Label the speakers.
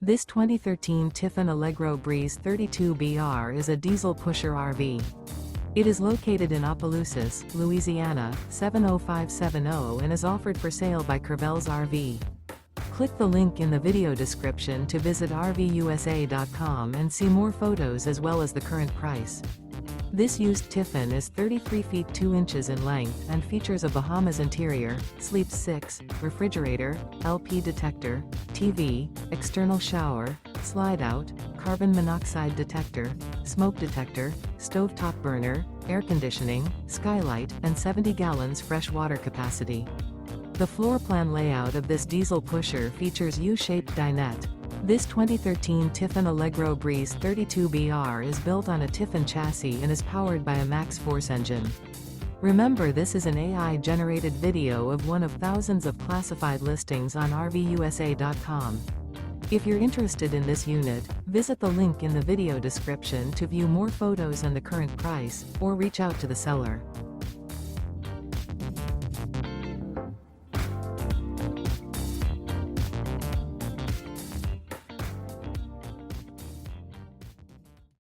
Speaker 1: This 2013 Tiffin Allegro Breeze 32BR is a diesel pusher RV. It is located in Opelousas, Louisiana, 70570 and is offered for sale by Courvelle's RV. Click the link in the video description to visit RVUSA.com and see more photos as well as the current price. This used Tiffin is 33 feet 2 inches in length and features a Bahama's interior, sleeps 6, refrigerator, LP detector, TV, external shower, slide-out, carbon monoxide detector, smoke detector, stovetop burner, air conditioning, skylight, and 70 gallons fresh water capacity. The floor plan layout of this diesel pusher features U-Shaped Dinette. This 2013 Tiffin Allegro Breeze 32BR is built on a Tiffin chassis and is powered by a MaxxForce engine. Remember, this is an AI-generated video of one of thousands of classified listings on RVUSA.com. If you're interested in this unit, visit the link in the video description to view more photos and the current price, or reach out to the seller.